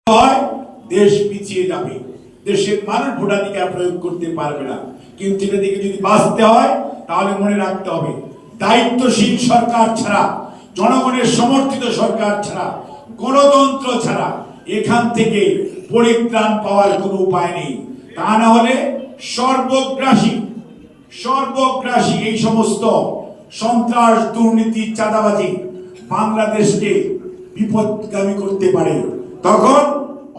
হয় দেশ পিছিয়ে যাবে, দেশের মানুষ ভোটাধিকার প্রয়োগ করতে পারবে না। কিন্তু এটা দিকে যদি বাঁচতে হয় তাহলে মনে রাখতে হবে, দায়িত্বশীল সরকার ছাড়া, জনগণের সমর্থিত সরকার ছাড়া, গণতন্ত্র ছাড়া এখান থেকে পরিত্রাণ পাওয়ার কোনো উপায় নেই। তা না হলে সর্বগ্রাসী এই সমস্ত সন্ত্রাস, দুর্নীতি, চাঁদাবাজি বাংলাদেশকে বিপদগামী করতে পারে। তখন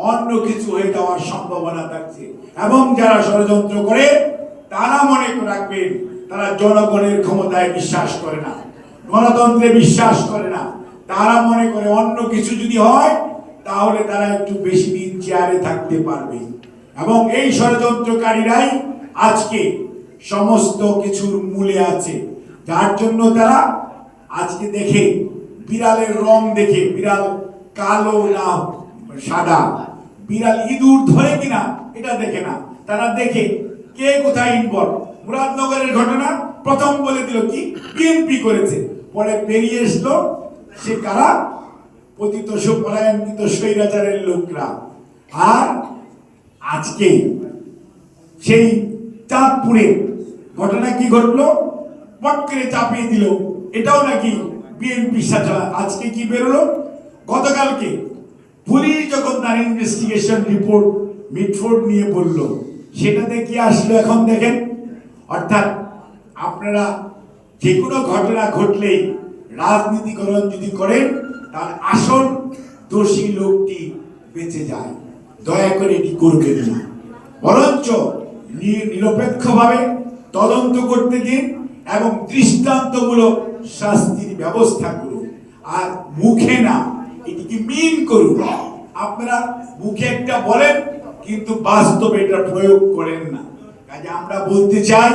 অন্য কিছু হয়ে যাওয়ার সম্ভাবনা থাকছে। এবং যারা ষড়যন্ত্র করে তারা মনে রাখবেন, তারা জনগণের ক্ষমতায় বিশ্বাস করে না, গণতন্ত্রে বিশ্বাস করে না। তারা মনে করে অন্য কিছু যদি হয় তাহলে তারা একটু বেশি দিন চেয়ারে থাকতে পারবে। এবং এই ষড়যন্ত্রকারীরাই আজকে সমস্ত কিছুর মূলে আছে, যার জন্য তারা আজকে দেখে বিড়ালের রং দেখে, বিড়াল কালো না সাদা, বিড়াল ইঁদুর ধরে কিনা এটা দেখে না, তারা দেখে কে কোথায় ইনভলভ। মুরাদনগরের ঘটনা প্রথম বলে দিল কি বিএনপি করেছে, পরে বেরিয়ে এসলো সে কারা, পতিত পলায়নকৃত স্বৈরাচারের লোকরা। আর আজকে সেই চাঁদপুরে ঘটনা কি ঘটলো, পট করে চাপিয়ে দিল, এটাও নাকি বিএনপির সাথে। আজকে কি বেরোলো, গতকালকে পুলিশ যখন তার ইনভেস্টিগেশন রিপোর্ট মিটফোর্ড নিয়ে বলল, সেটাতে কি আসলো এখন দেখেন। অর্থাৎ আপনারা যে কোনো ঘটনা ঘটলেই রাজনীতিকরণ যদি করেন তার আসল দোষী লোকটি বেঁচে যায়। দয়া করে এটি করবেন না, বরঞ্চ নিরপেক্ষভাবে তদন্ত করতে দিন এবং দৃষ্টান্তমূলক শাস্তির ব্যবস্থা করুন। আর মুখে না, এটিকে মিন করুন। আপনারা মুখে একটা বলেন কিন্তু বাস্তবে এটা প্রয়োগ করেন না। কাজে আমরা বলতে চাই,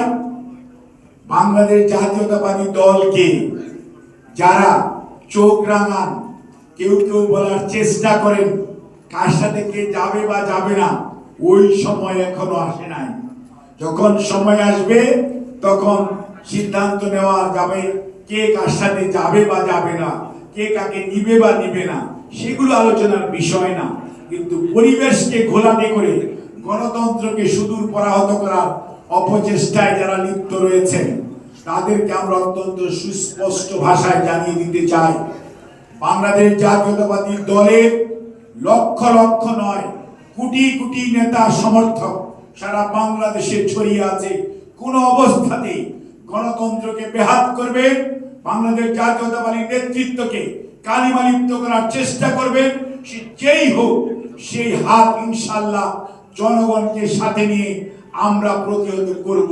বাংলাদেশ জাতীয়তাবাদী দলকে যারা চোখ রাঙান, কেউ কেউ বলার চেষ্টা করেন কার সাথে কে যাবে বা যাবে না, ওই সময় এখনো আসে নাই। যখন সময় আসবে তখন সিদ্ধান্ত নেওয়া যাবে কে কার সাথে যাবে বা যাবে না, কে কাকে নিবে বা নিবে না, সেগুলো আলোচনার বিষয় না। কিন্তু পরিবেশকে ঘোলাটে করে গণতন্ত্রকে সুদূর পরাহত করার অপচেষ্টায় যারা লিপ্ত রয়েছেন তাদেরকে আমরা অত্যন্ত সুস্পষ্ট ভাষায় জানিয়ে দিতে চাই, বাংলাদেশ জাতীয়তাবাদী দলের লক্ষ লক্ষ নয় কোটি কোটি নেতা সমর্থক সারা বাংলাদেশে ছড়িয়ে আছে। কোন অবস্থাতেই গণতন্ত্রকে বেহাত করবেন, বাংলাদেশ জাতীয়তাবাদী নেতৃত্বকে কালিমালিপ্ত করার চেষ্টা করবেন, সে যেই হোক সেই হাত ইনশাআল্লাহ জনগণকে সাথে নিয়ে আমরা প্রতিহত করব।